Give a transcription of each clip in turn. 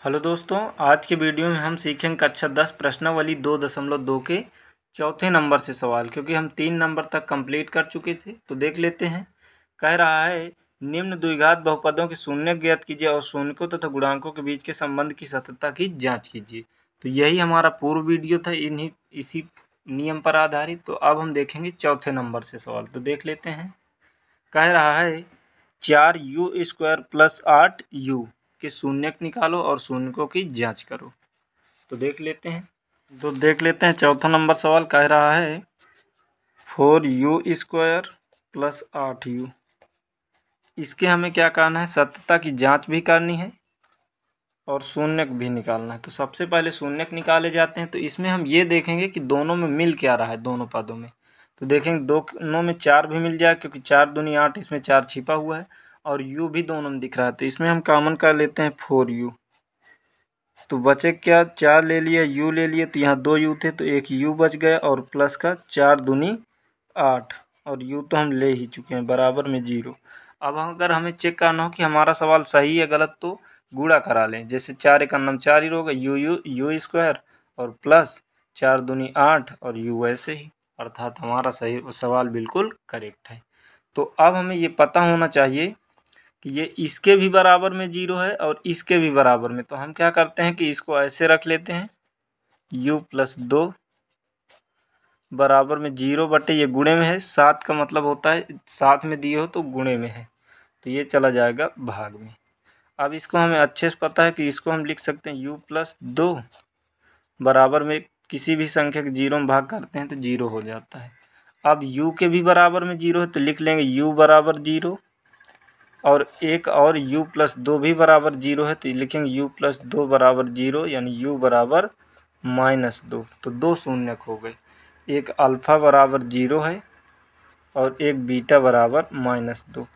Hello दोस्तों, आज के वीडियो में हम सीखेंगे कक्षा 10 प्रश्नावली 2.2 के चौथे नंबर से सवाल। क्योंकि हम 3 नंबर तक कंप्लीट कर चुके थे तो देख लेते हैं। कह रहा है निम्न द्विघात बहुपदों के शून्य ज्ञात कीजिए और शून्यकों तथा गुणांकों के बीच के संबंध की सत्यता की जांच कीजिए। तो यही हमारा पूर्व वीडियो था इसी नियम पर आधारित। तो अब हम देखेंगे चौथे नंबर से सवाल। तो देख लेते हैं। कह रहा है 4u² + 8u के शून्यक निकालो और शून्यकों की जांच करो। तो देख लेते हैं। चौथा नंबर सवाल कह रहा है 4u² + 8u। इसके हमें क्या करना है, सत्यता की जांच भी करनी है और शून्यक भी निकालना है। तो सबसे पहले शून्यक निकाले जाते हैं। तो इसमें हम ये देखेंगे कि दोनों में मिल क्या रहा है, दोनों पदों में। तो देखेंगे दोनों में 4 भी मिल जाए, क्योंकि 4 दूनी 8, इसमें 4 छिपा हुआ है और u भी दोनों में दिख रहा है। तो इसमें हम कॉमन कर लेते हैं 4u। तो बचे क्या, 4 ले लिया, u ले लिए, तो यहाँ 2 u थे तो एक u बच गया और प्लस का 4 दूनी 8 और u तो हम ले ही चुके हैं, बराबर में 0। अब अगर हमें चेक करना हो कि हमारा सवाल सही है गलत, तो गुणा करा लें। जैसे 4 एक अन्नम 4 ही होगा, u² और प्लस 4 दूनी 8 और u ऐसे ही, अर्थात हमारा सही सवाल बिल्कुल करेक्ट है। तो अब हमें ये पता होना चाहिए कि ये इसके भी बराबर में 0 है और इसके भी बराबर में। तो हम क्या करते हैं कि इसको ऐसे रख लेते हैं, u+2 बराबर में 0 बटे ये गुणे में है, 7 का मतलब होता है साथ में दिए हो तो गुणे में है, तो ये चला जाएगा भाग में। अब इसको हमें अच्छे से पता है कि इसको हम लिख सकते हैं u+2 बराबर में किसी भी संख्या के 0 में भाग करते हैं तो 0 हो जाता है। अब u के भी बराबर में 0 है तो लिख लेंगे u बराबर 0 और एक और u+2 भी बराबर 0 है तो लिखेंगे u+2 बराबर 0, यानी u बराबर -2। तो 2 शून्यक हो गए, एक अल्फ़ा बराबर 0 है और एक बीटा बराबर -2।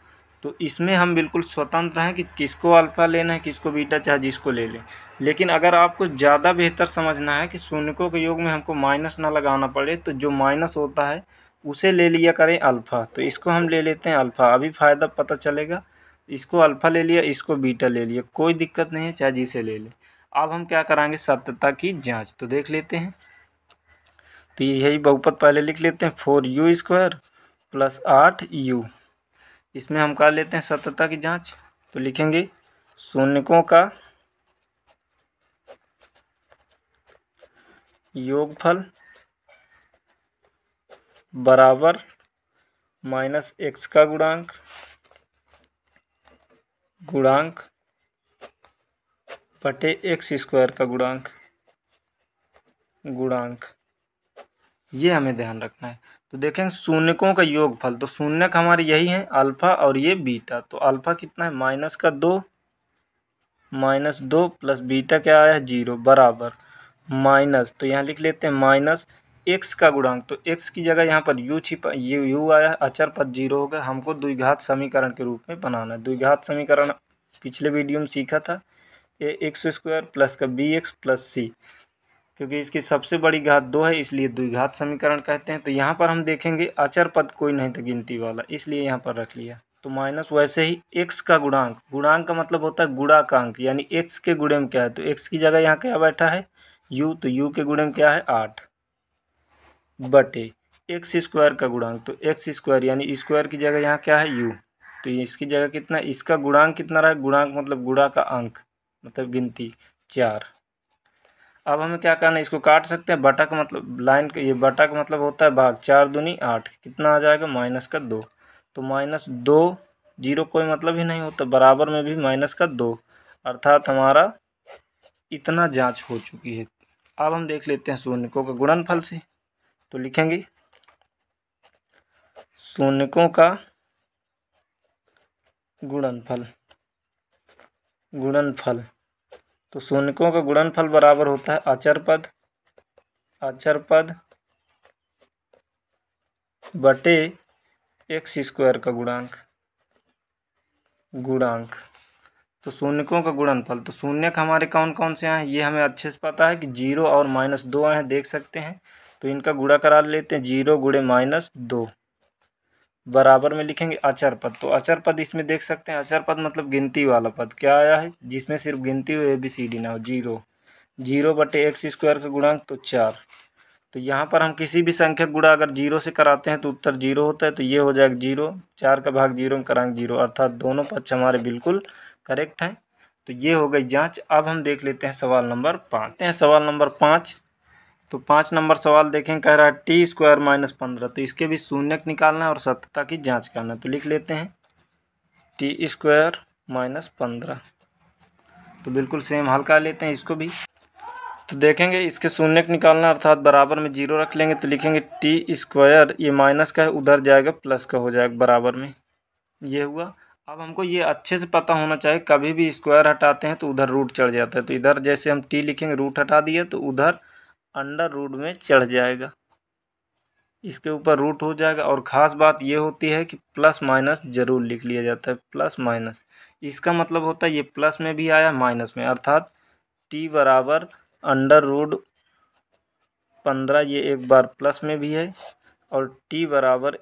तो इसमें हम बिल्कुल स्वतंत्र हैं कि किसको अल्फ़ा लेना है, किसको बीटा, चाहे जिसको ले लें। लेकिन अगर आपको ज़्यादा बेहतर समझना है कि शून्यकों के योग में हमको माइनस ना लगाना पड़े, तो जो माइनस होता है उसे ले लिया करें अल्फ़ा। तो इसको हम ले लेते हैं अल्फ़ा, अभी फ़ायदा पता चलेगा। इसको अल्फ़ा ले लिया, इसको बीटा ले लिया, कोई दिक्कत नहीं है, चाहे जिसे ले लें। अब हम क्या कराएंगे, सत्यता की जाँच। तो देख लेते हैं। तो यही बहुपद पहले लिख लेते हैं, 4u² + 8u। इसमें हम कर लेते हैं सत्यता की जांच। तो लिखेंगे शून्यकों का योगफल बराबर -x का गुणांक बटे x² का गुणांक, ये हमें ध्यान रखना है। तो देखेंगे शून्यकों का योगफल, तो शून्यक हमारे यही हैं अल्फ़ा और ये बीटा। तो अल्फ़ा कितना है, -2 प्लस बीटा क्या आया है 0 बराबर माइनस, तो यहाँ लिख लेते हैं -x का गुणांक। तो x की जगह यहाँ पर u छिपा, u आया, अचर पद 0 होगा। हमको द्विघात समीकरण के रूप में बनाना है। द्विघात समीकरण पिछले वीडियो में सीखा था, ax² प्लस का bx प्लस c। क्योंकि इसकी सबसे बड़ी घात 2 है इसलिए द्विघात समीकरण कहते हैं। तो यहाँ पर हम देखेंगे अचर पद कोई नहीं था गिनती वाला, इसलिए यहाँ पर रख लिया। तो माइनस, वैसे ही x का गुणांक का मतलब होता है गुणांक, यानी x के गुणे में क्या है, तो x की जगह यहाँ क्या बैठा है u, तो u के गुणे में क्या है 8 बटे x² का गुणांक, तो x² यानी स्क्वायर की जगह यहाँ क्या है u, तो इसकी जगह कितना, इसका गुणांक कितना रहा, गुणांक मतलब गुणा का अंक, मतलब गिनती 4। अब हमें क्या करना है, इसको काट सकते हैं, बटा का मतलब लाइन का, ये बटा का मतलब होता है भाग, 4 दूनी 8, कितना आ जाएगा -2। तो -2, 0 कोई मतलब ही नहीं होता, बराबर में भी -2, अर्थात हमारा इतना जांच हो चुकी है। अब हम देख लेते हैं शून्यकों का गुणनफल से। तो लिखेंगे शून्यकों का गुणनफल। तो शून्यकों का गुणनफल बराबर होता है अचर पद बटे x² का गुणांक। तो शून्यकों का गुणनफल, तो शून्यक हमारे कौन कौन से आए हैं ये हमें अच्छे से पता है कि 0 और -2 आए हैं, देख सकते हैं। तो इनका गुणा करा लेते हैं, 0 × -2 बराबर में लिखेंगे अचर पद। तो अचर पद इसमें देख सकते हैं, अचर पद मतलब गिनती वाला पद क्या आया है, जिसमें सिर्फ गिनती हो ABCD ना हो। 0/x² का गुणांक तो 4। तो यहाँ पर हम किसी भी संख्या गुणा अगर 0 से कराते हैं तो उत्तर 0 होता है, तो ये हो जाएगा 0। 4 का भाग 0 में कराएंगे 0, अर्थात दोनों पक्ष हमारे बिल्कुल करेक्ट हैं। तो ये हो गई जांच। अब हम देख लेते हैं सवाल नंबर 5। सवाल नंबर 5, तो 5 नंबर सवाल देखें, कह रहा है t² - 15। तो इसके भी शून्यक निकालना है और सत्यता की जांच करना है। तो लिख लेते हैं t² - 15। तो बिल्कुल सेम हल कर लेते हैं इसको भी। तो देखेंगे इसके शून्यक निकालना, अर्थात बराबर में 0 रख लेंगे। तो लिखेंगे t², ये माइनस का है, उधर जाएगा प्लस का हो जाएगा बराबर में, ये हुआ। अब हमको ये अच्छे से पता होना चाहिए, कभी भी स्क्वायर हटाते हैं तो उधर रूट चढ़ जाता है। तो इधर जैसे हम t लिखेंगे, रूट हटा दिए तो उधर अंडर रूट में चढ़ जाएगा, इसके ऊपर रूट हो जाएगा। और ख़ास बात ये होती है कि प्लस माइनस ज़रूर लिख लिया जाता है, प्लस माइनस। इसका मतलब होता है ये प्लस में भी आया माइनस में, अर्थात t बराबर अंडर रूट 15, ये एक बार प्लस में भी है, और t बराबर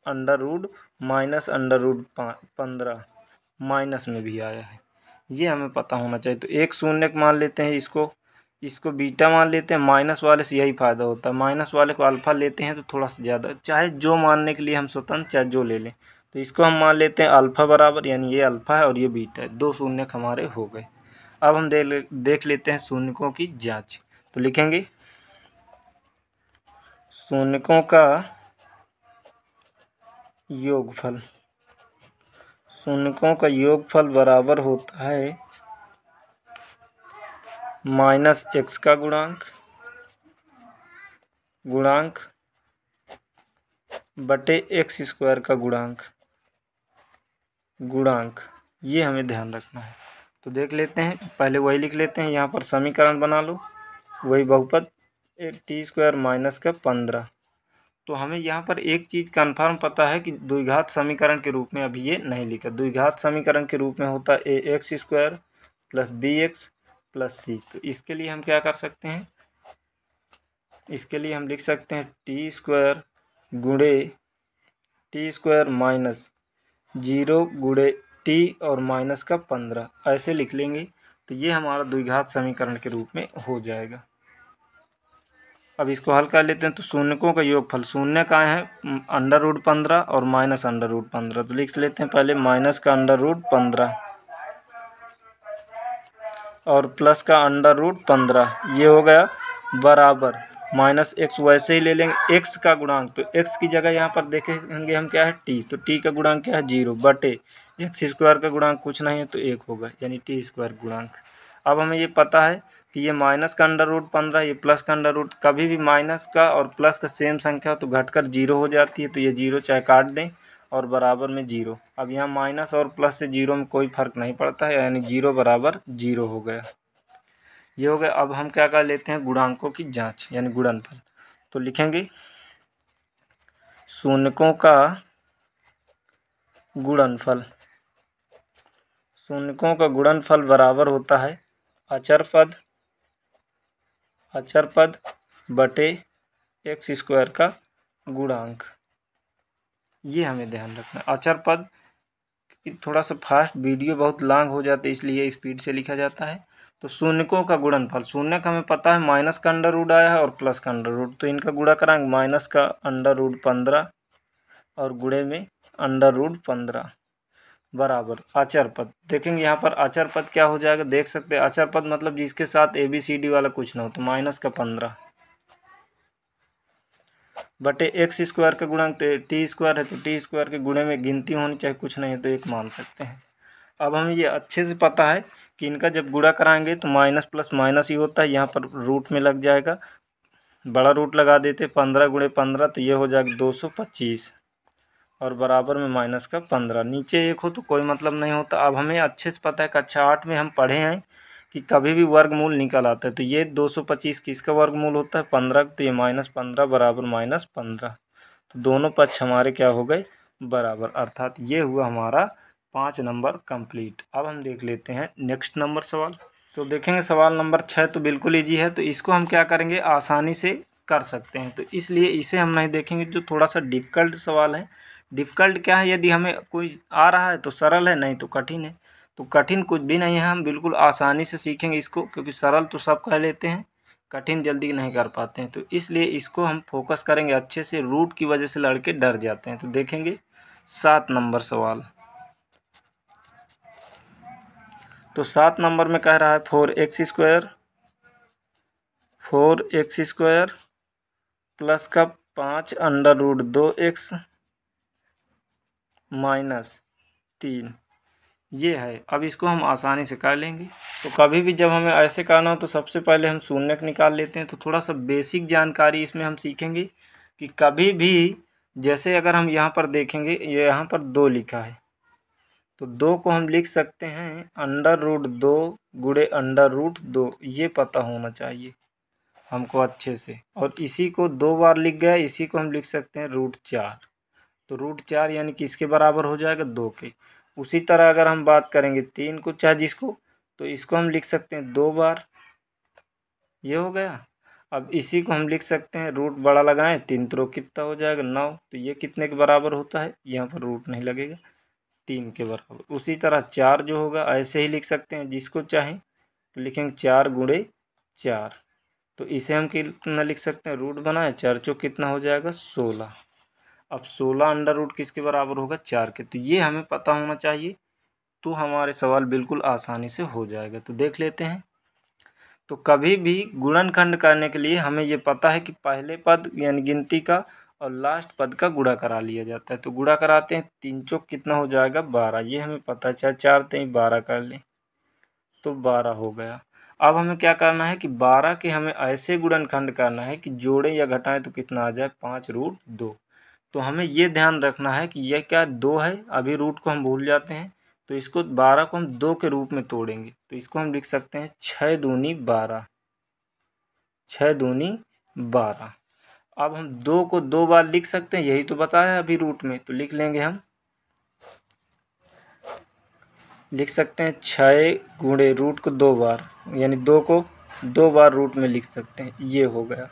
under root minus under root 15 minus में भी आया है। ये हमें पता होना चाहिए। तो एक शून्यक मान लेते हैं, इसको बीटा मान लेते हैं। माइनस वाले से यही फ़ायदा होता है, माइनस वाले को अल्फ़ा लेते हैं तो थोड़ा सा ज़्यादा, चाहे जो मानने के लिए हम स्वतंत्र, चाहे जो ले लें। तो इसको हम मान लेते हैं अल्फ़ा बराबर, यानी ये अल्फ़ा है और ये बीटा है। 2 शून्यक हमारे हो गए। अब हम देख लेते हैं शून्यकों की जांच। तो लिखेंगे शून्यकों का योगफल। शून्यकों का योगफल बराबर होता है -x का गुणांक बटे x² का गुणांक। ये हमें ध्यान रखना है। तो देख लेते हैं, पहले वही लिख लेते हैं, यहाँ पर समीकरण बना लो, वही बहुपद t² - 15। तो हमें यहाँ पर एक चीज़ कन्फर्म पता है कि द्विघात समीकरण के रूप में अभी ये नहीं लिखा। द्विघात समीकरण के रूप में होता है ax² + bx + c। तो इसके लिए हम क्या कर सकते हैं, इसके लिए हम लिख सकते हैं t² गुणे t² - 0 गुणे t और माइनस का 15, ऐसे लिख लेंगे। तो ये हमारा द्विघात समीकरण के रूप में हो जाएगा। अब इसको हल कर लेते हैं। तो शून्यकों का योगफल, शून्य का है अंडर रूट 15 और माइनस अंडर रूट 15। तो लिख लेते हैं पहले माइनस का अंडर रूट 15 और प्लस का अंडर रूट 15, ये हो गया बराबर -x। वैसे ही ले लेंगे x का गुणांक। तो x की जगह यहाँ पर देखेंगे हम क्या है t। तो t का गुणांक क्या है 0 बटे x² का गुणांक कुछ नहीं है तो 1 होगा, यानी t² गुणांक। अब हमें ये पता है कि ये माइनस का अंडर रूट 15, ये प्लस का अंडर रूट, कभी भी माइनस का और प्लस का सेम संख्या तो घटकर 0 हो जाती है। तो ये 0 चाहे काट दें और बराबर में 0। अब यहाँ माइनस और प्लस से 0 में कोई फर्क नहीं पड़ता है, यानी 0 बराबर 0 हो गया, ये हो गया। अब हम क्या कर लेते हैं, गुणांकों की जांच यानी गुणनफल। तो लिखेंगे शून्यकों का गुणनफल। शून्यकों का गुणनफल बराबर होता है अचर पद बटे x² का गुणांक। ये हमें ध्यान रखना है। अचर पद थोड़ा सा फास्ट, वीडियो बहुत लॉन्ग हो जाती है इसलिए स्पीड से लिखा जाता है। तो शून्यकों का गुणनफल, शून्यक हमें पता है माइनस का अंडर रूट आया है और प्लस का अंडर रूट, तो इनका गुणा कराएंगे। माइनस का अंडर रूट 15 और गुणे में अंडर रूट 15 बराबर अचर पद। देखेंगे यहाँ पर अचर पद क्या हो जाएगा, देख सकते हैं अचर पद मतलब जिसके साथ ABCD वाला कुछ ना हो। तो माइनस का 15 बटे x² का गुणांक, तो t² है तो t² के गुणे में गिनती होनी चाहिए, कुछ नहीं है तो 1 मान सकते हैं। अब हमें ये अच्छे से पता है कि इनका जब गुणा कराएंगे तो माइनस प्लस माइनस ही होता है, यहाँ पर रूट में लग जाएगा, बड़ा रूट लगा देते 15 गुणे 15, तो ये हो जाएगा 225 और बराबर में माइनस का 15। नीचे 1 हो तो कोई मतलब नहीं होता। अब हमें अच्छे से पता है कक्षा 8 में हम पढ़े हैं कि कभी भी वर्गमूल निकल आता है। तो ये 225 किसका वर्गमूल होता है 15, तो ये -15 बराबर -15। तो दोनों पक्ष हमारे क्या हो गए बराबर, अर्थात ये हुआ हमारा 5 नंबर कंप्लीट। अब हम देख लेते हैं नेक्स्ट नंबर सवाल। तो देखेंगे सवाल नंबर 6 तो बिल्कुल ईजी है, तो इसको हम क्या करेंगे आसानी से कर सकते हैं, तो इसलिए इसे हम नहीं देखेंगे। जो थोड़ा सा डिफ़िकल्ट सवाल है डिफ़िकल्ट क्या है, यदि हमें कोई आ रहा है तो सरल है, नहीं तो कठिन है। तो कठिन कुछ भी नहीं है, हम बिल्कुल आसानी से सीखेंगे इसको, क्योंकि सरल तो सब कह लेते हैं, कठिन जल्दी नहीं कर पाते हैं। तो इसलिए इसको हम फोकस करेंगे अच्छे से, रूट की वजह से लड़के डर जाते हैं। तो देखेंगे 7 नंबर सवाल। तो 7 नंबर में कह रहा है 4x² प्लस का 5 अंडर रूट 2x माइनस 3, ये है। अब इसको हम आसानी से कर लेंगे। तो कभी भी जब हमें ऐसे करना हो तो सबसे पहले हम शून्य निकाल लेते हैं। तो थोड़ा सा बेसिक जानकारी इसमें हम सीखेंगे कि कभी भी, जैसे अगर हम यहाँ पर देखेंगे, ये यहाँ पर 2 लिखा है, तो 2 को हम लिख सकते हैं अंडर रूट 2 गुणे अंडर रूट 2, ये पता होना चाहिए हमको अच्छे से। और इसी को 2 बार लिख गया, इसी को हम लिख सकते हैं √4। तो √4 यानी कि इसके बराबर हो जाएगा 2 के। उसी तरह अगर हम बात करेंगे 3 को, चाहे जिसको, तो इसको हम लिख सकते हैं 2 बार, ये हो गया। अब इसी को हम लिख सकते हैं, रूट बड़ा लगाएं, 3 त्रो कितना हो जाएगा 9, तो ये कितने के बराबर होता है, यहाँ पर रूट नहीं लगेगा, 3 के बराबर। उसी तरह 4 जो होगा ऐसे ही लिख सकते हैं, जिसको चाहें तो लिखेंगे 4 गुणे 4। तो इसे हम कितना लिख सकते हैं, रूट बनाए, 4 चौक कितना हो जाएगा 16। अब 16 अंडर रूट किसके बराबर होगा, 4 के। तो ये हमें पता होना चाहिए, तो हमारे सवाल बिल्कुल आसानी से हो जाएगा। तो देख लेते हैं। तो कभी भी गुणनखंड करने के लिए हमें ये पता है कि पहले पद यानी गिनती का और लास्ट पद का गुणा करा लिया जाता है। तो गुणा कराते हैं, 3 चौक कितना हो जाएगा 12, ये हमें पता है, चाहे 4 3 12 कर लें तो 12 हो गया। अब हमें क्या करना है कि 12 के हमें ऐसे गुणनखंड करना है कि जोड़ें या घटाएं तो कितना आ जाए, 5√2। तो हमें ये ध्यान रखना है कि यह क्या 2 है, अभी रूट को हम भूल जाते हैं। तो इसको 12 को हम 2 के रूप में तोड़ेंगे, तो इसको हम लिख सकते हैं 6 दूनी 12, 6 दूनी 12। अब हम 2 को 2 बार लिख सकते हैं, यही तो बताया अभी रूट में, तो लिख लेंगे हम, लिख सकते हैं 6 गुणे रूट को 2 बार, यानी 2 को 2 बार रूट में लिख सकते हैं, ये हो गया।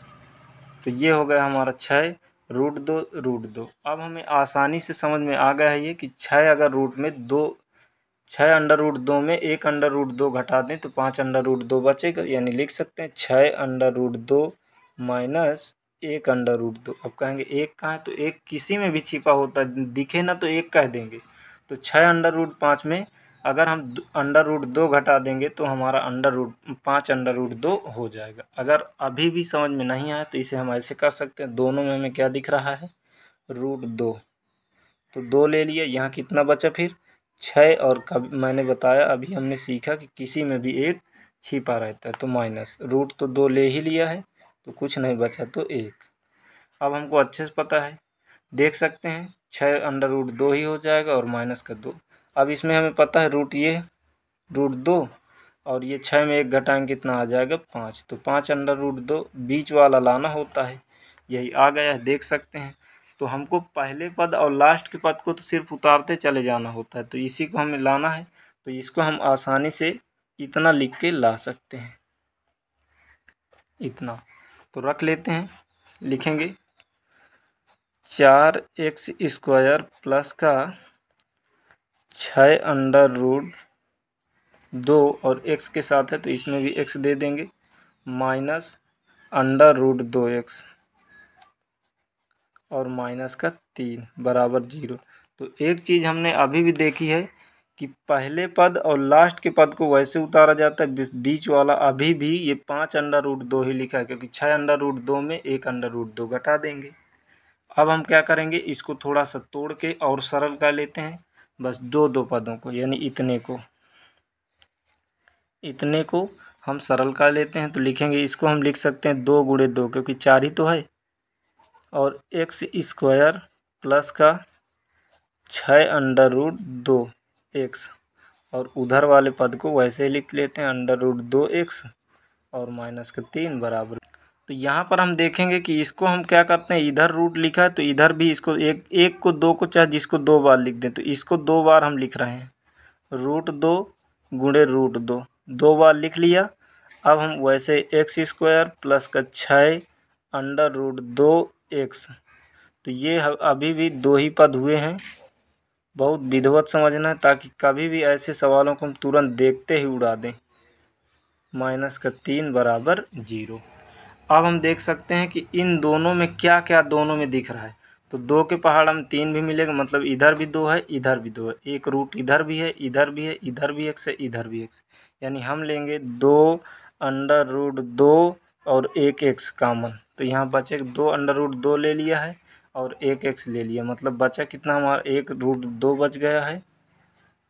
तो ये हो गया हमारा 6√2 अब हमें आसानी से समझ में आ गया है ये कि 6 अगर रूट में 2, 6 अंडर रूट 2 में 1 अंडर रूट 2 घटा दें तो 5 अंडर रूट 2 बचेगा, यानी लिख सकते हैं 6 under root 2 minus 1 under root 2। अब कहेंगे 1 कहाँ है, तो 1 किसी में भी छिपा होता है, दिखे ना तो 1 कह देंगे। तो 6 अंडर रूट 5 में अगर हम अंडर रूट 2 घटा देंगे तो हमारा 5 अंडर रूट 2 हो जाएगा। अगर अभी भी समझ में नहीं आया तो इसे हम ऐसे कर सकते हैं, दोनों में हमें क्या दिख रहा है, √2, तो 2 ले लिए, यहाँ कितना बचा फिर 6। और कभी मैंने बताया, अभी हमने सीखा कि किसी में भी 1 छिपा रहता है, तो माइनस रूट तो 2 ले ही लिया है, तो कुछ नहीं बचा तो 1। अब हमको अच्छे से पता है, देख सकते हैं 6 अंडर रूट 2 ही हो जाएगा और माइनस का 2। अब इसमें हमें पता है √2 और ये 6 में 1 घटाएंगे कितना आ जाएगा 5, तो 5 अंडर रूट 2 बीच वाला लाना होता है, यही आ गया है, देख सकते हैं। तो हमको पहले पद और लास्ट के पद को तो सिर्फ उतारते चले जाना होता है, तो इसी को हमें लाना है। तो इसको हम आसानी से इतना लिख के ला सकते हैं, इतना तो रख लेते हैं, लिखेंगे 4x² प्लस का 6 अंडर रूट 2 और x के साथ है तो इसमें भी x दे देंगे, माइनस अंडर रूट 2x और माइनस का 3 बराबर 0। तो एक चीज़ हमने अभी भी देखी है कि पहले पद और लास्ट के पद को वैसे उतारा जाता है, बीच वाला अभी भी ये 5 अंडर रूट 2 ही लिखा है, क्योंकि 6 अंडर रूट 2 में 1 अंडर रूट 2 घटा देंगे। अब हम क्या करेंगे, इसको थोड़ा सा तोड़ के और सरल कर लेते हैं, बस 2 पदों को, यानी इतने को हम सरल कर लेते हैं। तो लिखेंगे, इसको हम लिख सकते हैं 2 गुणे 2, क्योंकि 4 ही तो है, और x² प्लस का 6 अंडर रूट 2x, और उधर वाले पद को वैसे ही लिख लेते हैं अंडर रूट 2x और माइनस का 3 बराबर। तो यहाँ पर हम देखेंगे कि इसको हम क्या करते हैं, इधर रूट लिखा है तो इधर भी इसको एक को 2 को चाहे जिसको 2 बार लिख दें, तो इसको 2 बार हम लिख रहे हैं, √2 गुणे √2, 2 बार लिख लिया। अब हम वैसे x² प्लस का 6 अंडर रूट 2x, तो ये अभी भी 2 ही पद हुए हैं। बहुत विधिवत समझना है ताकि कभी भी ऐसे सवालों को हम तुरंत देखते ही उड़ा दें। -3 बराबर 0। अब हम देख सकते हैं कि इन दोनों में क्या क्या दोनों में दिख रहा है। तो 2 के पहाड़ हम 3 भी मिलेगा, मतलब इधर भी 2 है, इधर भी 2 है। एक रूट इधर भी है, इधर भी है, इधर भी x है, इधर भी x। यानी हम लेंगे 2√2 और एक x कॉमन। तो यहाँ बचे 2√2 ले लिया है और एक x ले लिया, मतलब बचा कितना हमारा 1√2 बच गया है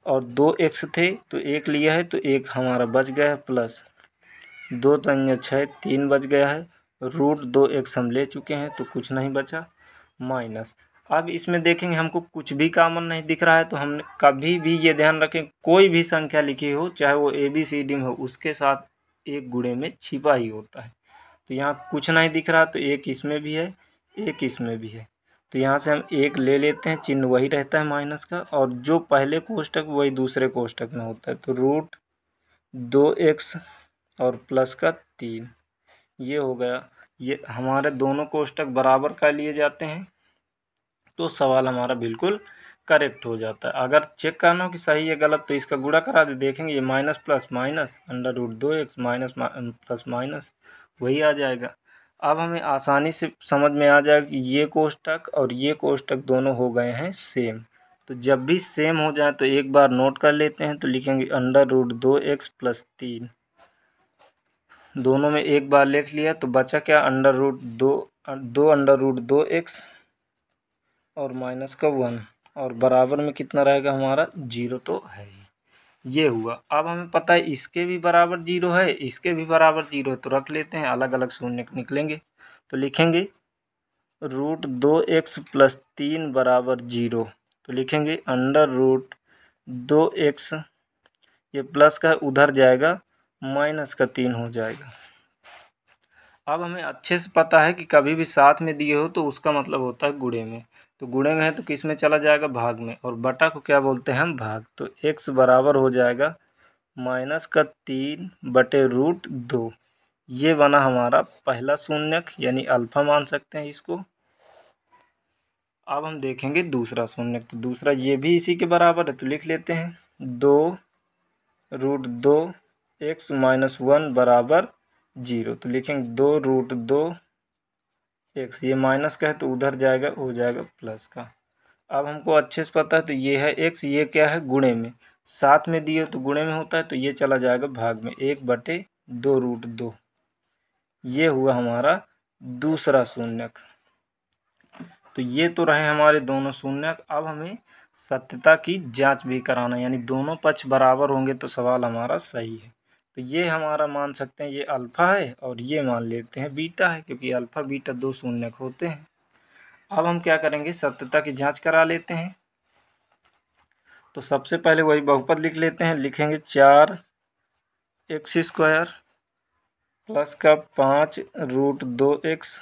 और 2x थे तो 1 लिया है तो 1 हमारा बच गया है, प्लस 2 3 6 3 बच गया है, √2x हम ले चुके हैं तो कुछ नहीं बचा, माइनस। अब इसमें देखेंगे हमको कुछ भी कॉमन नहीं दिख रहा है, तो हमने कभी भी ये ध्यान रखें कोई भी संख्या लिखी हो चाहे वो ABCD में हो उसके साथ एक गुणे में छिपा ही होता है। तो यहाँ कुछ नहीं दिख रहा तो एक इसमें भी है, एक इसमें भी है, तो यहाँ से हम एक ले लेते हैं, चिन्ह वही रहता है माइनस का, और जो पहले कोष्टक वही दूसरे कोष्टक में होता है। तो √2x और प्लस का 3 ये हो गया। ये हमारे दोनों कोष्टक बराबर कर लिए जाते हैं तो सवाल हमारा बिल्कुल करेक्ट हो जाता है। अगर चेक करना हो कि सही है गलत तो इसका गुणा करा दे, देखेंगे ये minus plus minus √2x minus plus minus वही आ जाएगा। अब हमें आसानी से समझ में आ जाएगा कि ये कोष्टक और ये कोष्टक दोनों हो गए हैं सेम। तो जब भी सेम हो जाए तो एक बार नोट कर लेते हैं, तो लिखेंगे √2x प्लस 3, दोनों में एक बार लिख लिया तो बचा क्या √2x और माइनस का 1 और बराबर में कितना रहेगा हमारा 0 तो है ही। ये हुआ। अब हमें पता है इसके भी बराबर 0 है, इसके भी बराबर 0 है, तो रख लेते हैं, अलग अलग शून्य निकलेंगे। तो लिखेंगे √2x प्लस 3 बराबर 0, तो लिखेंगे √2x, ये प्लस का उधर जाएगा माइनस का 3 हो जाएगा। अब हमें अच्छे से पता है कि कभी भी साथ में दिए हो तो उसका मतलब होता है गुणे में, तो गुणे में है तो किस में चला जाएगा भाग में, और बटा को क्या बोलते हैं हम भाग। तो x बराबर हो जाएगा -3 बटे √2। ये बना हमारा पहला शून्यक यानी अल्फा मान सकते हैं इसको। अब हम देखेंगे दूसरा शून्यक, तो दूसरा ये भी इसी के बराबर है, तो लिख लेते हैं 2√2x माइनस 1 बराबर 0, तो लिखेंगे 2√2x, ये माइनस का है तो उधर जाएगा हो जाएगा प्लस का। अब हमको अच्छे से पता है तो ये है x, ये क्या है गुणे में, साथ में दिए तो गुणे में होता है, तो ये चला जाएगा भाग में 1/2√2। ये हुआ हमारा दूसरा शून्यक। तो ये तो रहे हमारे दोनों शून्यक। अब हमें सत्यता की जांच भी कराना, यानी दोनों पक्ष बराबर होंगे तो सवाल हमारा सही है। तो ये हमारा मान सकते हैं ये अल्फ़ा है और ये मान लेते हैं बीटा है, क्योंकि अल्फ़ा बीटा दो शून्यक होते हैं। अब हम क्या करेंगे सत्यता की जांच करा लेते हैं। तो सबसे पहले वही बहुपद लिख लेते हैं, लिखेंगे 4x² प्लस का 5√2x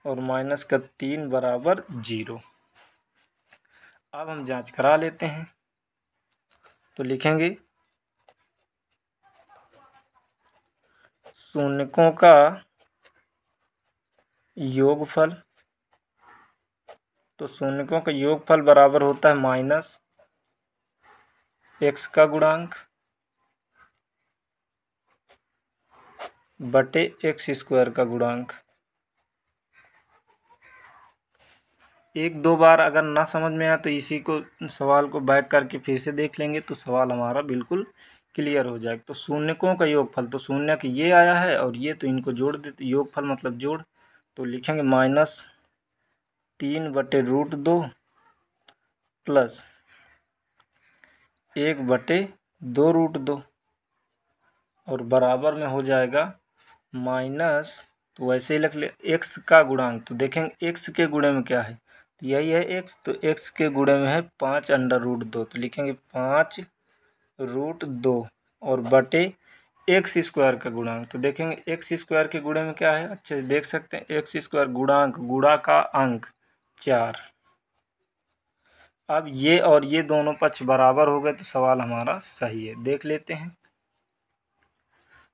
और माइनस का 3 बराबर 0। अब हम जांच करा लेते हैं, तो लिखेंगे शून्यकों का योगफल, तो शून्यकों का योगफल बराबर होता है -x का गुणांक बटे x² का गुणांक। एक दो बार अगर ना समझ में आए तो इसी को सवाल को बैक करके फिर से देख लेंगे तो सवाल हमारा बिल्कुल क्लियर हो जाएगा। तो शून्यकों का योगफल, तो शून्यक ये आया है और ये, तो इनको जोड़ देते, योगफल मतलब जोड़, तो लिखेंगे -3/√2 प्लस 1/2√2 और बराबर में हो जाएगा माइनस, तो वैसे ही लिख ले x का गुणांक, तो देखेंगे x के गुणे में क्या है, तो यही है x, तो x के गुणे में है 5√2, तो लिखेंगे 5√2 और बटे x² का गुणांक, तो देखेंगे x² के गुणे में क्या है, अच्छे से देख सकते हैं x² गुणांक, गुणा का अंक 4। अब ये और ये दोनों पक्ष बराबर हो गए तो सवाल हमारा सही है। देख लेते हैं,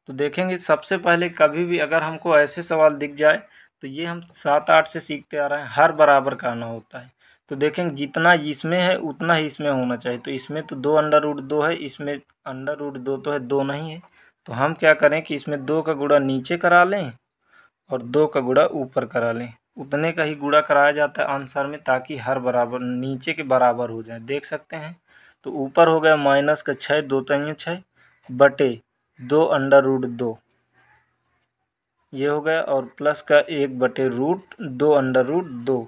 तो देखेंगे सबसे पहले कभी भी अगर हमको ऐसे सवाल दिख जाए तो ये हम 7-8 से सीखते आ रहे हैं, हर बराबर करना होता है। तो देखेंगे जितना इसमें है उतना ही इसमें होना चाहिए। तो इसमें तो 2√2 है, इसमें √2 तो है, 2 नहीं है। तो हम क्या करें कि इसमें 2 का गुणा नीचे करा लें और 2 का गुणा ऊपर करा लें। उतने का ही गुणा कराया जाता है आंसर में, ताकि हर बराबर नीचे के बराबर हो जाए। देख सकते हैं। तो ऊपर हो गया माइनस का 6, 2 तिया 6 बटे 2√2 ये हो गया, और प्लस का 1 बटे √2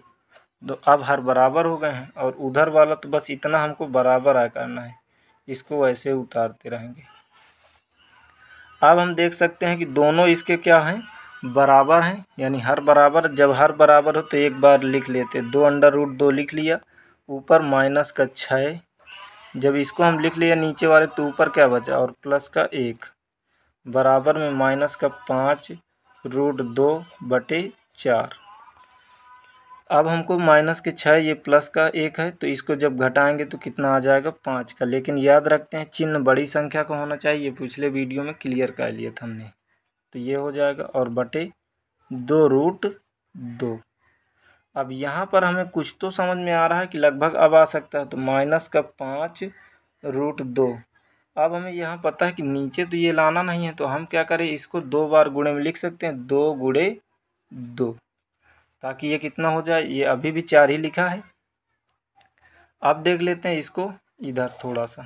तो अब हर बराबर हो गए हैं। और उधर वाला तो बस इतना हमको बराबर आ करना है, इसको वैसे उतारते रहेंगे। अब हम देख सकते हैं कि दोनों इसके क्या हैं, बराबर हैं, यानी हर बराबर। जब हर बराबर हो तो एक बार लिख लेते, 2√2 लिख लिया, ऊपर माइनस का 6, जब इसको हम लिख लिया नीचे वाले तो ऊपर क्या बचा, और प्लस का 1 बराबर में माइनस का 5√2 बटे 4। अब हमको माइनस के 6 ये प्लस का 1 है, तो इसको जब घटाएंगे तो कितना आ जाएगा, 5 का। लेकिन याद रखते हैं चिन्ह बड़ी संख्या का होना चाहिए, ये पिछले वीडियो में क्लियर कर लिया था हमने। तो ये हो जाएगा और बटे 2√2। अब यहाँ पर हमें कुछ तो समझ में आ रहा है कि लगभग अब आ सकता है। तो माइनस का 5√2। अब हमें यहाँ पता है कि नीचे तो ये लाना नहीं है, तो हम क्या करें, इसको 2 बार गुणे में लिख सकते हैं, 2 गुणे 2, ताकि ये कितना हो जाए, ये अभी भी 4 ही लिखा है। अब देख लेते हैं इसको इधर थोड़ा सा,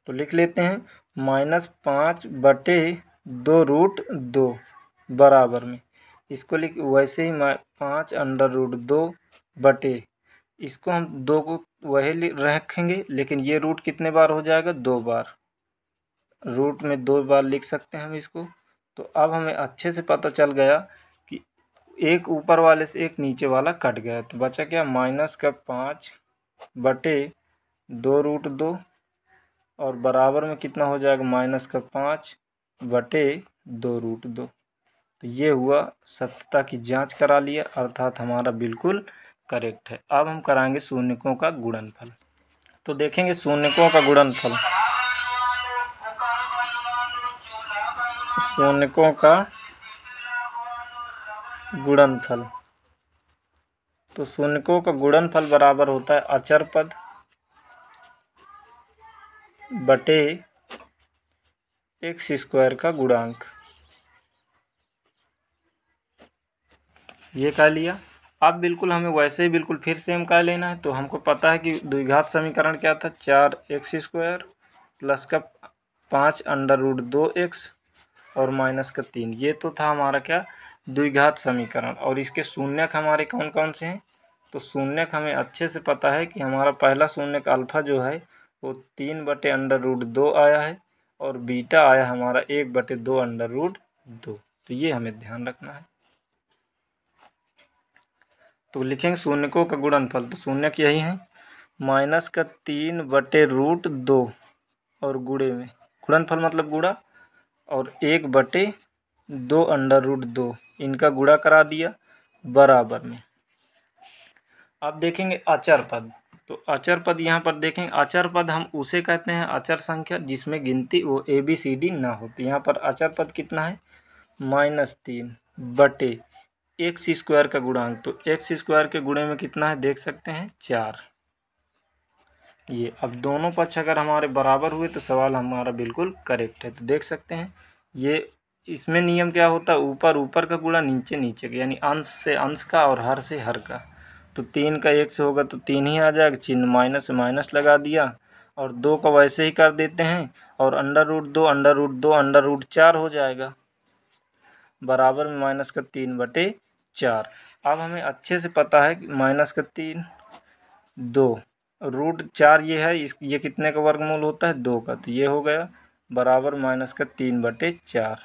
तो लिख लेते हैं -5 बटे 2√2 बराबर में, इसको लिख वैसे ही 5√2 बटे, इसको हम 2 को वही रखेंगे, लेकिन ये रूट कितने बार हो जाएगा, 2 बार, रूट में 2 बार लिख सकते हैं हम इसको। तो अब हमें अच्छे से पता चल गया कि एक ऊपर वाले से एक नीचे वाला कट गया, तो बचा क्या, माइनस का 5 बटे 2√2 और बराबर में कितना हो जाएगा, माइनस का 5 बटे 2√2। तो ये हुआ, सत्यता की जांच करा लिया, अर्थात हमारा बिल्कुल करेक्ट है। अब हम कराएंगे शून्यकों का गुणनफल। तो देखेंगे शून्यकों का गुणनफल, शून्यकों का गुणनफल। तो शून्यकों का गुणनफल बराबर होता है अचर पद बटे x² का गुणांक। ये कह लिया। अब बिल्कुल हमें वैसे ही बिल्कुल फिर सेम कह लेना है। तो हमको पता है कि द्विघात समीकरण क्या था, 4x² प्लस का 5√2x और माइनस का 3। ये तो था हमारा क्या, द्विघात समीकरण। और इसके शून्यक हमारे कौन कौन से हैं, तो शून्यक हमें अच्छे से पता है कि हमारा पहला शून्यक अल्फा जो है वो 3/√2 आया है, और बीटा आया हमारा 1/2√2। तो ये हमें ध्यान रखना है। तो लिखेंगे शून्यकों का गुणनफल, तो शून्यक यही है, माइनस का 3/√2 और गुणे में, गुणनफल मतलब गुणा, और 1/2√2 इनका गुणा करा दिया बराबर में। अब देखेंगे अचर पद। तो अचर पद यहाँ पर देखेंगे, अचर पद हम उसे कहते हैं अचर संख्या जिसमें गिनती वो ABCD ना होती। यहाँ पर अचर पद कितना है, -3 बटे x² का गुणांक। तो x² के गुणे में कितना है, देख सकते हैं 4। ये अब दोनों पक्ष अगर हमारे बराबर हुए तो सवाल हमारा बिल्कुल करेक्ट है। तो देख सकते हैं ये, इसमें नियम क्या होता है, ऊपर ऊपर का गुणा नीचे नीचे का, यानी अंश से अंश का और हर से हर का। तो 3 का 1 से होगा तो 3 ही आ जाएगा, चिन्ह माइनस से माइनस लगा दिया, और 2 का वैसे ही कर देते हैं, और √2 हो जाएगा, बराबर में माइनस का 3/4। अब हमें अच्छे से पता है कि माइनस का 3 2 √4 ये है, ये कितने का वर्गमूल होता है, 2 का। तो ये हो गया बराबर माइनस का 3/4।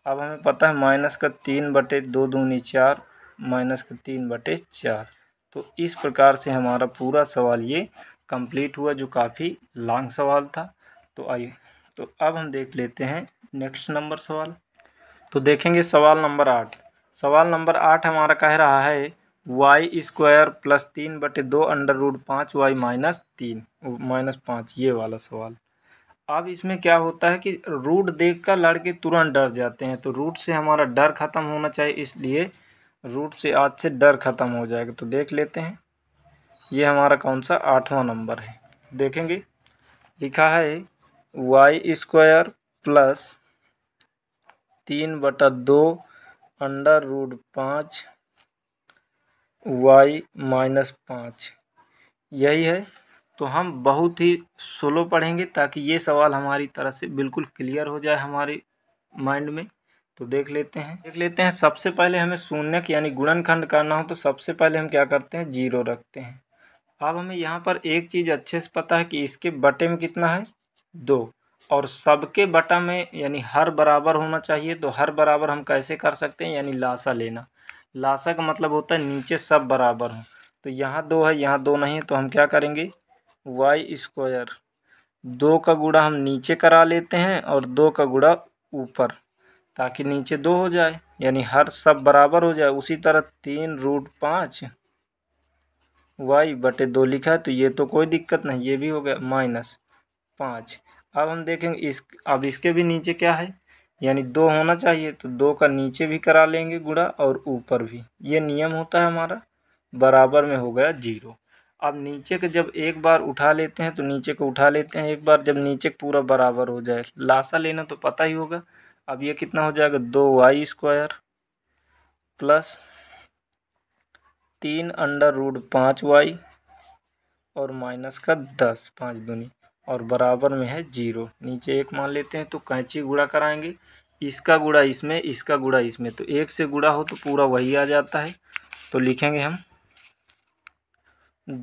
अब हमें पता है माइनस का 3/2 दूनी 4 माइनस का 3/4। तो इस प्रकार से हमारा पूरा सवाल ये कंप्लीट हुआ, जो काफ़ी लॉन्ग सवाल था। तो आइए, तो अब हम देख लेते हैं नेक्स्ट नंबर सवाल। तो देखेंगे सवाल नंबर 8। सवाल नंबर 8 हमारा कह रहा है y² + 3/2 √5y - 3 -5, ये वाला सवाल। अब इसमें क्या होता है कि रूट देखकर लड़के तुरंत डर जाते हैं, तो रूट से हमारा डर ख़त्म होना चाहिए, इसलिए रूट से आज से डर ख़त्म हो जाएगा। तो देख लेते हैं, ये हमारा कौन सा 8वां नंबर है। देखेंगे लिखा है y² प्लस 3/2 √5 y - 5, यही है। तो हम बहुत ही स्लो पढ़ेंगे ताकि ये सवाल हमारी तरह से बिल्कुल क्लियर हो जाए हमारे माइंड में। तो देख लेते हैं सबसे पहले हमें शून्यक यानी गुणनखंड करना हो तो सबसे पहले हम क्या करते हैं, 0 रखते हैं। अब हमें यहाँ पर एक चीज़ अच्छे से पता है कि इसके बटे में कितना है, 2, और सबके बटा में यानी हर बराबर होना चाहिए। तो हर बराबर हम कैसे कर सकते हैं, यानी लासा लेना। लासा का मतलब होता है नीचे सब बराबर हों। तो यहाँ 2 है, यहाँ 2 नहीं है, तो हम क्या करेंगे, y², 2 का गुणा हम नीचे करा लेते हैं और 2 का गुणा ऊपर, ताकि नीचे 2 हो जाए यानी हर सब बराबर हो जाए। उसी तरह 3√5 y/2 लिखा है, तो ये तो कोई दिक्कत नहीं, ये भी हो गया -5। अब हम देखेंगे अब इसके भी नीचे क्या है, यानी 2 होना चाहिए, तो 2 का नीचे भी करा लेंगे गुणा और ऊपर भी। ये नियम होता है हमारा, बराबर में हो गया 0। अब नीचे के जब एक बार उठा लेते हैं तो नीचे को उठा लेते हैं एक बार, जब नीचे पूरा बराबर हो जाए। लासा लेना तो पता ही होगा। अब ये कितना हो जाएगा, 2y² प्लस 3√5y और माइनस का 10, 5 दूनी, और बराबर में है 0। नीचे 1 मान लेते हैं, तो कैंची गुणा कराएंगे, इसका गुणा इसमें, इसका गुणा इसमें, तो 1 से गुणा हो तो पूरा वही आ जाता है। तो लिखेंगे हम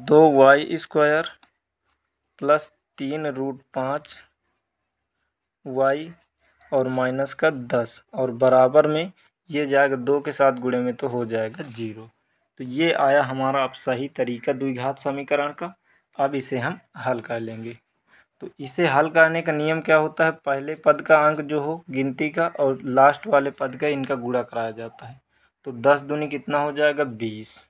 2y² प्लस 3√5y और माइनस का 10 और बराबर में ये जाएगा 2 के साथ गुणे में तो हो जाएगा 0। तो ये आया हमारा अब सही तरीका द्विघात समीकरण का। अब इसे हम हल कर लेंगे। तो इसे हल करने का नियम क्या होता है, पहले पद का अंक जो हो गिनती का और लास्ट वाले पद का, इनका गुणा कराया जाता है। तो 10 दूनी कितना हो जाएगा, 20।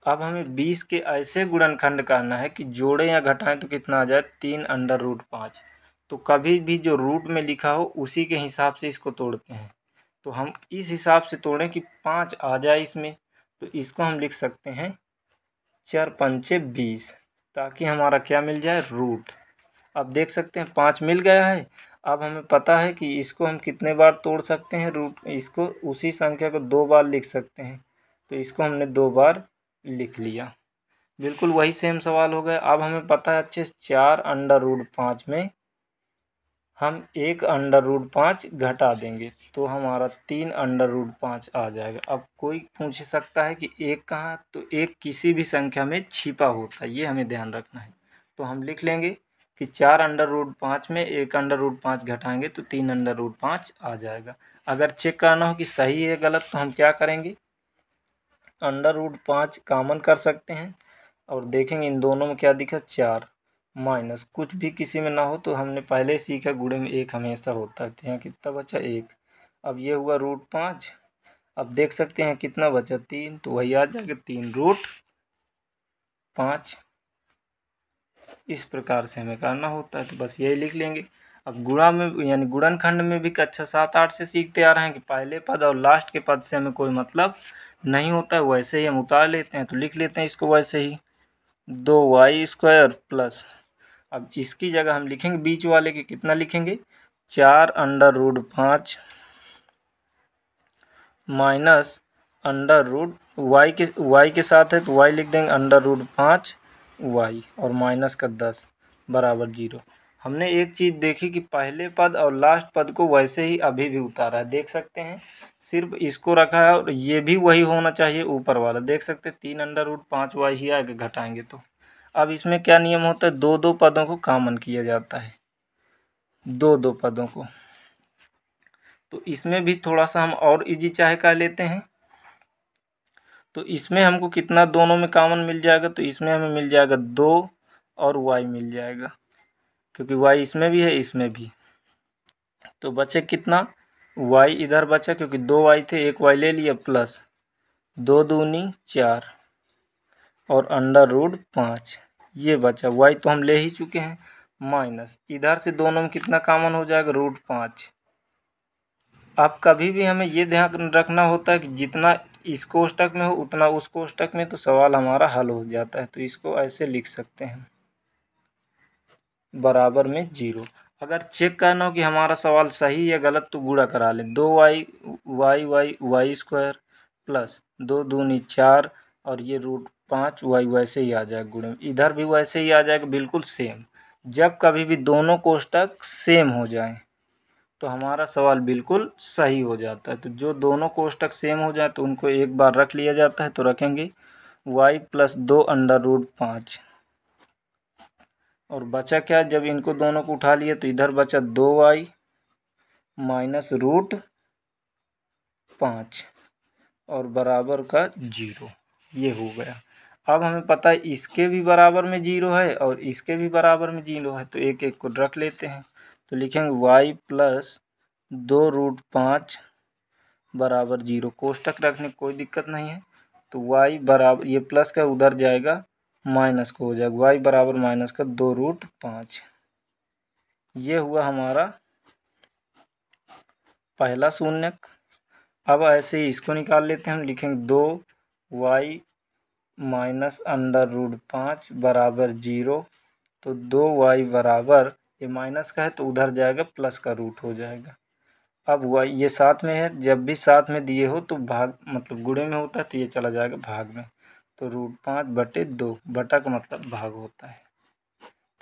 अब हमें 20 के ऐसे गुणनखंड करना है कि जोड़ें या घटाएं तो कितना आ जाए, 3√5। तो कभी भी जो रूट में लिखा हो उसी के हिसाब से इसको तोड़ते हैं। तो हम इस हिसाब से तोड़ें कि 5 आ जाए इसमें, तो इसको हम लिख सकते हैं 4 पंचे 20, ताकि हमारा क्या मिल जाए, रूट। अब देख सकते हैं 5 मिल गया है। अब हमें पता है कि इसको हम कितने बार तोड़ सकते हैं, रूट, इसको उसी संख्या को 2 बार लिख सकते हैं। तो इसको हमने 2 बार लिख लिया। बिल्कुल वही सेम सवाल हो गया। अब हमें पता है अच्छे से 4√5 में हम 1√5 घटा देंगे तो हमारा 3√5 आ जाएगा। अब कोई पूछ सकता है कि 1 कहाँ, तो 1 किसी भी संख्या में छिपा होता है, ये हमें ध्यान रखना है। तो हम लिख लेंगे कि 4√5 में 1√5 घटाएंगे तो 3√5 आ जाएगा। अगर चेक करना हो कि सही है गलत तो हम क्या करेंगे, √5 कॉमन कर सकते हैं और देखेंगे इन दोनों में क्या दिखा, 4 माइनस कुछ भी किसी में ना हो तो हमने पहले ही सीखा गुणे में 1 हमेशा होता है। तो यहाँ कितना बचा, 1। अब ये हुआ √5। अब देख सकते हैं कितना बचा, 3, तो वही आ जाएगा 3√5। इस प्रकार से हमें करना होता है, तो बस यही लिख लेंगे। अब गुणा में यानी गुणनखंड में भी कक्षा 7-8 से सीखते आ रहे हैं कि पहले पद और लास्ट के पद से हमें कोई मतलब नहीं होता है, वैसे ही हम उतार लेते हैं। तो लिख लेते हैं इसको वैसे ही, 2y² प्लस, अब इसकी जगह हम लिखेंगे बीच वाले के, कितना लिखेंगे, 4√5 माइनस y के साथ है तो y लिख देंगे √5y और माइनस का 10 बराबर 0। हमने एक चीज़ देखी कि पहले पद और लास्ट पद को वैसे ही अभी भी उतारा है, देख सकते हैं, सिर्फ इसको रखा है और ये भी वही होना चाहिए ऊपर वाला, देख सकते हैं 3√5y ही आगे घटाएंगे तो। अब इसमें क्या नियम होता है, 2-2 पदों को कॉमन किया जाता है, 2-2 पदों को। तो इसमें भी थोड़ा सा हम और इजी चाहे कर लेते हैं। तो इसमें हमको कितना दोनों में कॉमन मिल जाएगा, तो इसमें हमें मिल जाएगा 2 और y मिल जाएगा, क्योंकि y इसमें भी है इसमें भी। तो बचे कितना, y इधर बचा क्योंकि 2y थे, 1y ले लिया, प्लस 2 दूनी 4 और √5 ये बचा। y तो हम ले ही चुके हैं, माइनस इधर से दोनों में कितना कॉमन हो जाएगा, √5। अब कभी भी हमें ये ध्यान रखना होता है कि जितना इस कोष्टक में हो उतना उस कोष्टक में, तो सवाल हमारा हल हो जाता है। तो इसको ऐसे लिख सकते हैं, बराबर में 0। अगर चेक करना हो कि हमारा सवाल सही या गलत तो गुणा करा लें। 2y वाई स्क्वायर प्लस 2 दूनी 4 और ये √5y वैसे ही आ जाएगा गुणे में, इधर भी वैसे ही आ जाएगा बिल्कुल सेम। जब कभी भी दोनों कोष्टक सेम हो जाएं तो हमारा सवाल बिल्कुल सही हो जाता है। तो जो दोनों कोष्टक सेम हो जाए तो उनको एक बार रख लिया जाता है। तो रखेंगे y + 2 √5 और बचा क्या, जब इनको दोनों को उठा लिए तो इधर बचा 2y - √5 और बराबर का 0। ये हो गया। अब हमें पता है इसके भी बराबर में 0 है और इसके भी बराबर में 0 है, तो एक एक को रख लेते हैं। तो लिखेंगे y + 2 √5 बराबर 0। कोष्टक रखने की कोई दिक्कत नहीं है। तो y बराबर, ये प्लस का उधर जाएगा माइनस को हो जाएगा, y बराबर माइनस का 2 √5। ये हुआ हमारा पहला शून्यक। अब ऐसे ही इसको निकाल लेते हैं हम, लिखेंगे 2y - √5 बराबर 0। तो 2y बराबर, ये माइनस का है तो उधर जाएगा प्लस का रूट हो जाएगा। अब y ये साथ में है, जब भी साथ में दिए हो तो भाग मतलब गुणे में होता है तो ये चला जाएगा भाग में। तो √5/2, बटा का मतलब भाग होता है।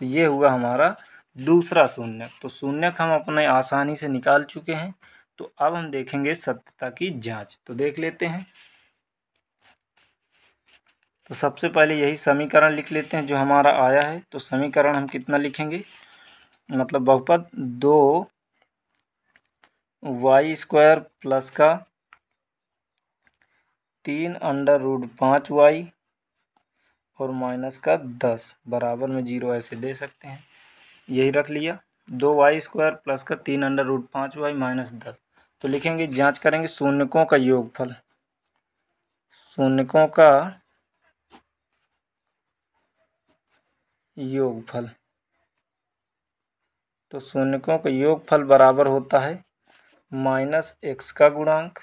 तो ये हुआ हमारा दूसरा शून्यक। तो शून्यक हम अपने आसानी से निकाल चुके हैं। तो अब हम देखेंगे सत्यता की जांच। तो देख लेते हैं। तो सबसे पहले यही समीकरण लिख लेते हैं जो हमारा आया है। तो समीकरण हम कितना लिखेंगे, मतलब बहुपद 2y² प्लस का 3 √5y और माइनस का 10 बराबर में 0 ऐसे दे सकते हैं। यही रख लिया। 2y² प्लस का 3 √5y माइनस 10। तो लिखेंगे, जांच करेंगे शून्यकों का योगफल। शून्यकों का योगफल, तो शून्यकों का योगफल बराबर होता है -x का गुणांक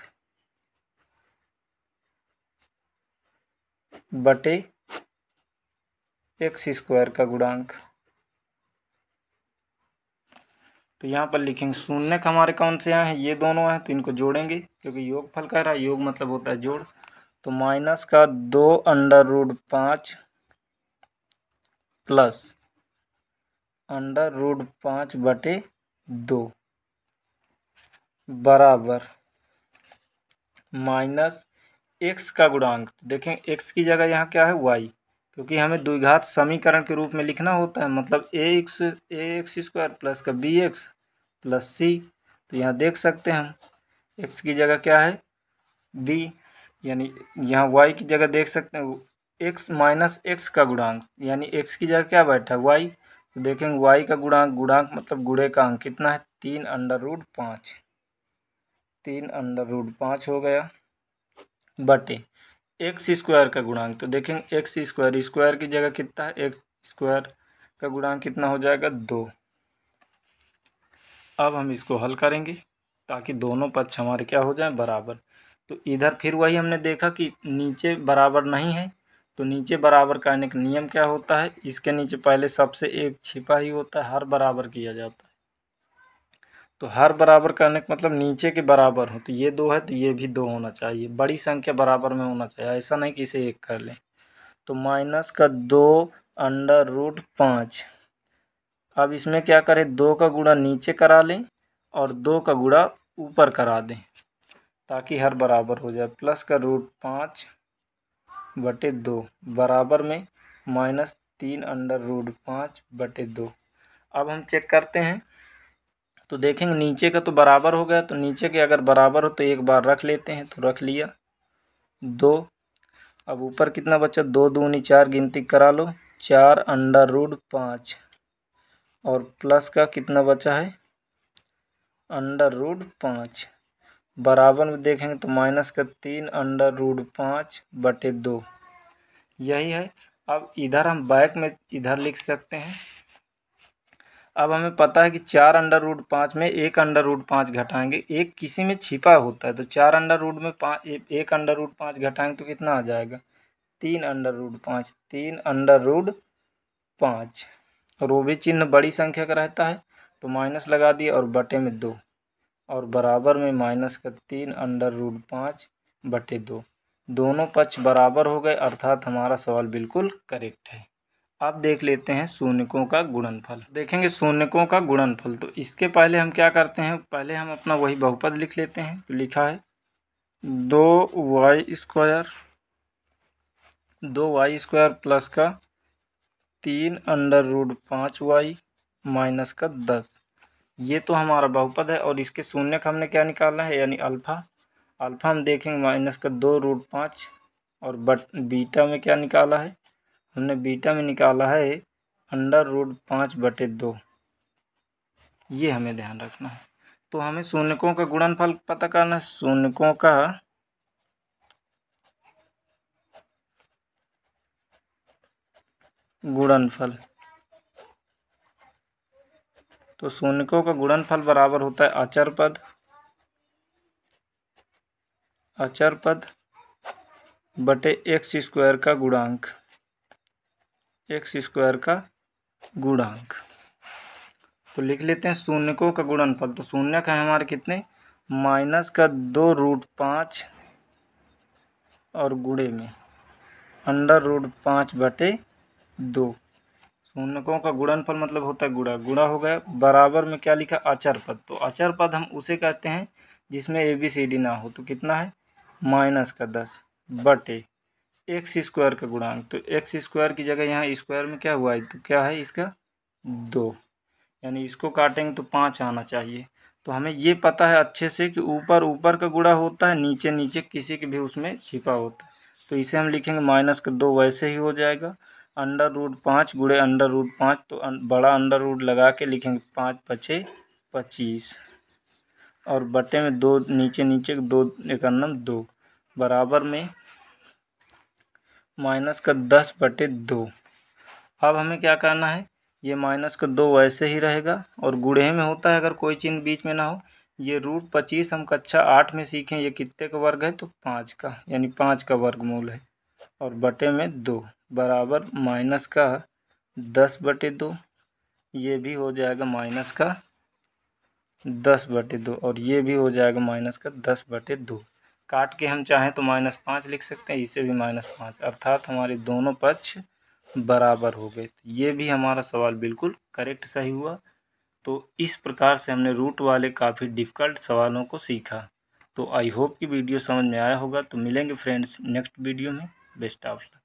बटे x² का गुणांक। तो यहाँ पर लिखेंगे शून्यक हमारे कौन से यहाँ हैं, ये दोनों हैं तो इनको जोड़ेंगे क्योंकि योगफल कह रहा है, योग मतलब होता है जोड़। तो माइनस का 2 √5 प्लस √5/2 बराबर माइनस x का गुणांक। देखें x की जगह यहाँ क्या है y, क्योंकि हमें द्विघात समीकरण के रूप में लिखना होता है, मतलब ax² प्लस का bx प्लस c। तो यहाँ देख सकते हैं हम x की जगह क्या है b, यानी यहाँ y की जगह देख सकते हैं x माइनस x का गुणांक, यानी x की जगह क्या बैठा है y। तो देखेंगे y का गुणांक, गुणांक मतलब गुणे का अंक कितना है 3 √5, 3 √5 हो गया बटे x² का गुणांक। तो देखेंगे x² की जगह कितना है, x² का गुणांक कितना हो जाएगा 2। अब हम इसको हल करेंगे ताकि दोनों पक्ष हमारे क्या हो जाएं बराबर। तो इधर फिर वही हमने देखा कि नीचे बराबर नहीं है, तो नीचे बराबर करने का नियम क्या होता है, इसके नीचे पहले सबसे एक छिपा ही होता है, हर बराबर किया जाता है। तो हर बराबर करने का मतलब नीचे के बराबर हो, तो ये 2 है तो ये भी 2 होना चाहिए, बड़ी संख्या बराबर में होना चाहिए, ऐसा नहीं कि इसे 1 कर लें। तो माइनस का 2 √5। अब इसमें क्या करें, 2 का गुणा नीचे करा लें और 2 का गुणा ऊपर करा दें ताकि हर बराबर हो जाए, प्लस का √5/2 बराबर में -3 √5/2। अब हम चेक करते हैं। तो देखेंगे नीचे का तो बराबर हो गया, तो नीचे के अगर बराबर हो तो एक बार रख लेते हैं। तो रख लिया 2। अब ऊपर कितना बचा, 2 दूनी 4 गिनती करा लो, 4 √5 और प्लस का कितना बचा है √5 बराबर में देखेंगे तो माइनस का 3 √5/2 यही है। अब इधर हम बैक में इधर लिख सकते हैं अब हमें पता है कि 4√5 में 1√5 घटाएंगे, एक किसी में छिपा होता है, तो 4√5 1√5 घटाएंगे तो कितना आ जाएगा 3√5, 3√5। और वो भी चिन्ह बड़ी संख्या का रहता है तो माइनस लगा दिए और बटे में 2 और बराबर में माइनस का 3√5/2। दोनों पक्ष बराबर हो गए, अर्थात हमारा सवाल बिल्कुल करेक्ट है। अब देख लेते हैं शून्यकों का गुणनफल। देखेंगे शून्यकों का गुणनफल, तो इसके पहले हम क्या करते हैं, पहले हम अपना वही बहुपद लिख लेते हैं। तो लिखा है 2y² प्लस का 3√5y माइनस का 10। ये तो हमारा बहुपद है और इसके शून्य का हमने क्या निकालना है, यानी अल्फ़ा। अल्फ़ा हम देखेंगे माइनस का 2√5 और बीटा में क्या निकाला है, हमने बीटा में निकाला है √5/2। ये हमें ध्यान रखना है। तो हमें शून्यकों का गुणनफल पता करना है। शून्यकों का गुणनफल, तो शून्यकों का गुणनफल बराबर होता है अचर पद बटे x² का गुणांक, x² का गुणांक। तो लिख लेते हैं शून्यकों का गुणनफल। तो शून्यक है हमारे कितने, माइनस का 2√5 और गुणे में √5/2। शून्यकों का गुणनफल मतलब होता है गुणा, गुणा हो गया, बराबर में क्या लिखा अचर पद। तो अचर पद हम उसे कहते हैं जिसमें ABCD ना हो। तो कितना है माइनस का 10 बटे x² का गुणांक। तो x² की जगह यहाँ स्क्वायर में क्या हुआ है, तो क्या है इसका 2, यानी इसको काटेंगे तो 5 आना चाहिए। तो हमें ये पता है अच्छे से कि ऊपर ऊपर का गुणा होता है, नीचे नीचे किसी के भी उसमें छिपा होता है। तो इसे हम लिखेंगे माइनस का 2 वैसे ही हो जाएगा, √5 गुणे √5, तो बड़ा अंडर रूट लगा के लिखेंगे 5×5 = 25 और बटे में 2 नीचे नीचे 2 × 2 बराबर में माइनस का 10/2। अब हमें क्या करना है, ये माइनस का 2 वैसे ही रहेगा और गुणे में होता है अगर कोई चिन्ह बीच में ना हो। ये √25 हम कक्षा 8 में सीखें, ये कितने का वर्ग है, तो 5 का, यानी 5 का वर्गमूल है और बटे में 2 बराबर माइनस का 10/2। ये भी हो जाएगा माइनस का 10/2 और ये भी हो जाएगा माइनस का 10/2। काट के हम चाहें तो -5 लिख सकते हैं, इसे भी -5, अर्थात हमारे दोनों पक्ष बराबर हो गए। तो ये भी हमारा सवाल बिल्कुल करेक्ट सही हुआ। तो इस प्रकार से हमने रूट वाले काफ़ी डिफ़िकल्ट सवालों को सीखा। तो आई होप कि वीडियो समझ में आया होगा। तो मिलेंगे फ्रेंड्स नेक्स्ट वीडियो में। Best of luck.